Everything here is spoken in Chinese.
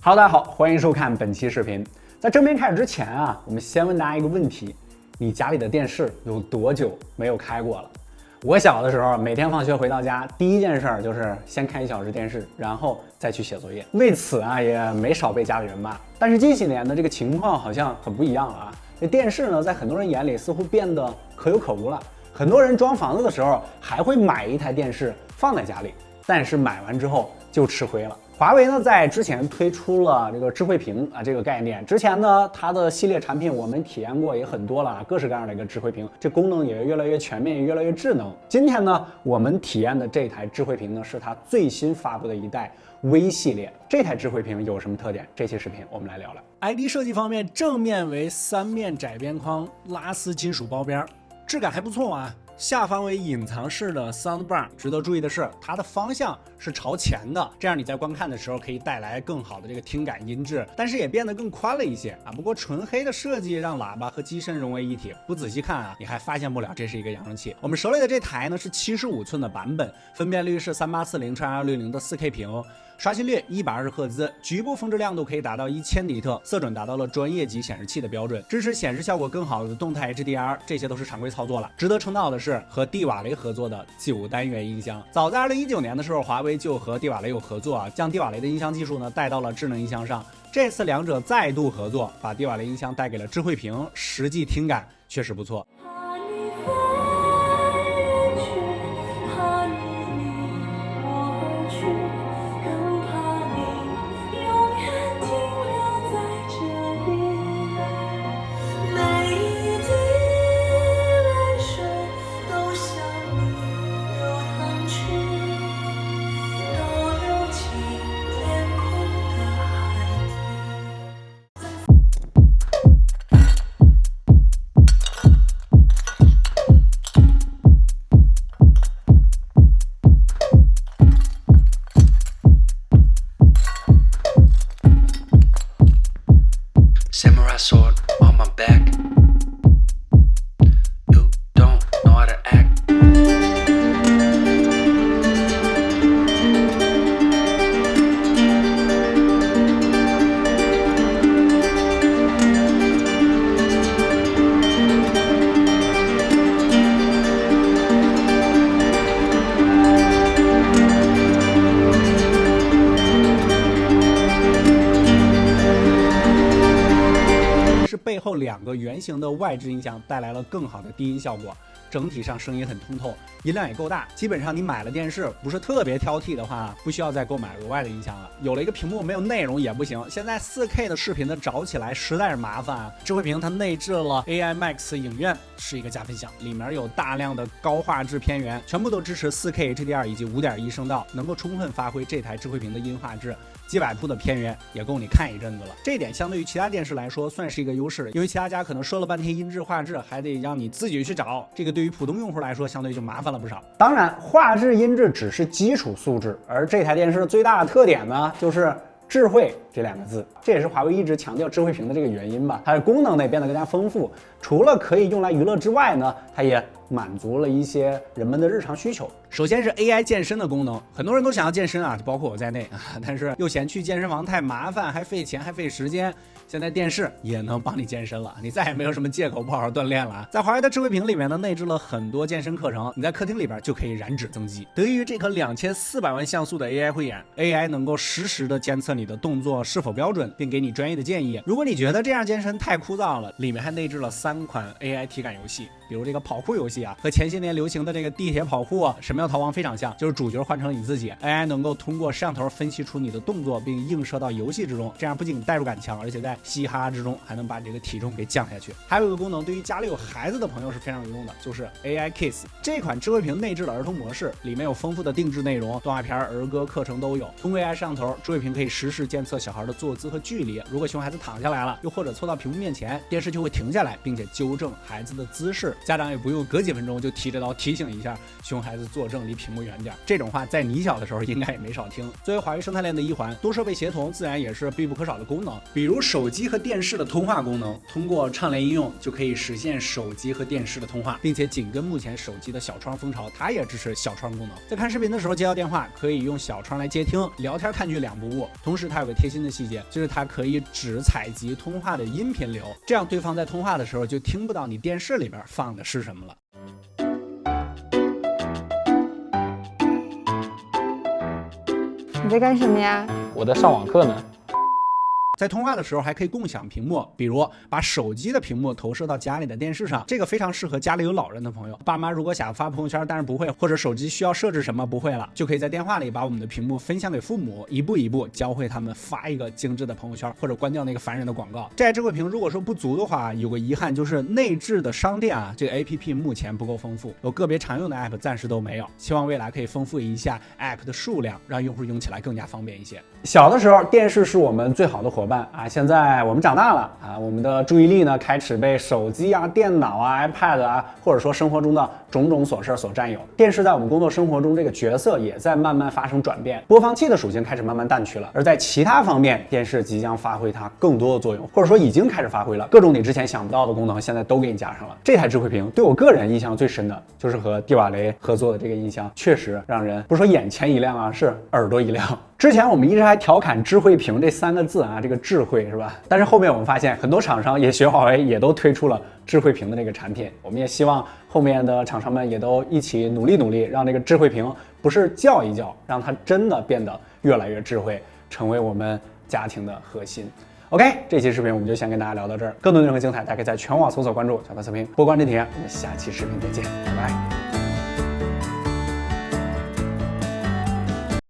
Hello， 大家好，欢迎收看本期视频。在正片开始之前啊，我们先问大家一个问题：你家里的电视有多久没有开过了？我小的时候，每天放学回到家，第一件事就是先看1小时电视，然后再去写作业。为此啊，也没少被家里人骂。但是近些年的这个情况好像很不一样了啊。这电视呢，在很多人眼里似乎变得可有可无了。很多人装房子的时候还会买一台电视放在家里，但是买完之后就吃亏了。华为呢，在之前推出了这个智慧屏这个概念。之前呢，它的系列产品我们体验过也很多了，各式各样的一个智慧屏，这功能也越来越全面，也越来越智能。今天呢，我们体验的这台智慧屏呢，是它最新发布的一代 V 系列。这台智慧屏有什么特点？这期视频我们来聊聊。ID 设计方面，正面为3面窄边框拉丝金属包边，质感还不错啊。下方为隐藏式的 soundbar， 值得注意的是，它的方向是朝前的，这样你在观看的时候可以带来更好的这个听感音质，但是也变得更宽了一些啊。不过纯黑的设计让喇叭和机身融为一体，不仔细看啊，你还发现不了这是一个扬声器。我们手里的这台呢是75寸的版本，分辨率是3840x260的4K 屏。刷新率120赫兹，局部峰值亮度可以达到1000迪特，色准达到了专业级显示器的标准，支持显示效果更好的动态 HDR， 这些都是常规操作了。值得称道的是和蒂瓦雷合作的9单元音箱。早在2019年的时候，华为就和蒂瓦雷有合作啊，将蒂瓦雷的音箱技术呢带到了智能音箱上。这次两者再度合作，把蒂瓦雷音箱带给了智慧屏，实际听感确实不错。Samurai sword on my back. You don't know how to act. 背后2个圆形的外置音箱带来了更好的低音效果，整体上声音很通透，音量也够大。基本上你买了电视不是特别挑剔的话，不需要再购买额外的音箱了。有了一个屏幕没有内容也不行，现在 4K 的视频的找起来实在是麻烦啊。智慧屏它内置了 AI Max 影院，是一个加分项，里面有大量的高画质片源，全部都支持 4K HDR 以及5.1声道，能够充分发挥这台智慧屏的音画质。几百铺的片源也够你看一阵子了，这一点相对于其他电视来说算是一个优势，因为其他家可能说了半天音质画质，还得让你自己去找，这个对于普通用户来说相对就麻烦了不少。当然，画质、音质只是基础素质，而这台电视最大的特点呢，就是智慧这2个字，这也是华为一直强调智慧屏的这个原因吧。它的功能呢也变得更加丰富，除了可以用来娱乐之外呢，它也满足了一些人们的日常需求。首先是 AI 健身的功能，很多人都想要健身啊，就包括我在内啊，但是又嫌去健身房太麻烦，还费钱还费时间。现在电视也能帮你健身了，你再也没有什么借口不好好锻炼了啊。在华为的智慧屏里面呢，内置了很多健身课程，你在客厅里边就可以燃脂增肌。得益于这颗2400万像素的 AI 慧眼 ，AI 能够实时的监测你的动作是否标准，并给你专业的建议。如果你觉得这样健身太枯燥了，里面还内置了3款 AI 体感游戏，比如这个跑酷游戏啊，和前些年流行的这个地铁跑酷神庙逃亡非常像，就是主角换成了你自己 ，AI 能够通过摄像头分析出你的动作，并映射到游戏之中，这样不仅代入感强，而且在嘻哈之中还能把这个体重给降下去。还有一个功能，对于家里有孩子的朋友是非常有用的，就是 AI Kids 这款智慧屏内置了儿童模式，里面有丰富的定制内容，动画片、儿歌课程都有。通过 AI 摄像头，智慧屏可以实时监测小孩的坐姿和距离。如果熊孩子躺下来了，又或者凑到屏幕面前，电视就会停下来，并且纠正孩子的姿势，家长也不用隔几分钟就提着刀提醒一下熊孩子坐正，离屏幕远点。这种话在你小的时候应该也没少听。作为华为生态链的一环，多设备协同自然也是必不可少的功能。比如手机和电视的通话功能，通过畅联应用就可以实现手机和电视的通话，并且紧跟目前手机的小窗风潮，它也支持小窗功能。在看视频的时候接到电话，可以用小窗来接听，聊天看剧两不误。同时它有个贴心的细节，就是它可以只采集通话的音频流，这样对方在通话的时候就听不到你电视里边放的是什么了。你在干什么呀？我在上网课呢。在通话的时候还可以共享屏幕，比如把手机的屏幕投射到家里的电视上，这个非常适合家里有老人的朋友。爸妈如果想发朋友圈但是不会，或者手机需要设置什么不会了，就可以在电话里把我们的屏幕分享给父母，一步一步教会他们发一个精致的朋友圈，或者关掉那个烦人的广告。这台智慧屏如果说不足的话，有个遗憾就是内置的商店啊，这个 APP 目前不够丰富，有个别常用的 App 暂时都没有，希望未来可以丰富一下 App 的数量，让用户用起来更加方便一些。小的时候电视是我们最好的伙伴啊，现在我们长大了啊，我们的注意力呢开始被手机啊、电脑啊、iPad 啊，或者说生活中的种种琐事所占有。电视在我们工作生活中这个角色也在慢慢发生转变，播放器的属性开始慢慢淡去了，而在其他方面，电视即将发挥它更多的作用，或者说已经开始发挥了，各种你之前想不到的功能，现在都给你加上了。这台智慧屏对我个人印象最深的就是和蒂瓦雷合作的这个音箱，确实让人不是说眼前一亮啊，是耳朵一亮。之前我们一直还调侃智慧屏这3个字啊，这个智慧是吧？但是后面我们发现很多厂商也学华为，也都推出了智慧屏的这个产品。我们也希望后面的厂商们也都一起努力，让这个智慧屏不是叫一叫，让它真的变得越来越智慧，成为我们家庭的核心。OK， 这期视频我们就先跟大家聊到这儿，更多内容和精彩，大家可以在全网搜索关注小白测评播关真题。我们下期视频再见，拜拜。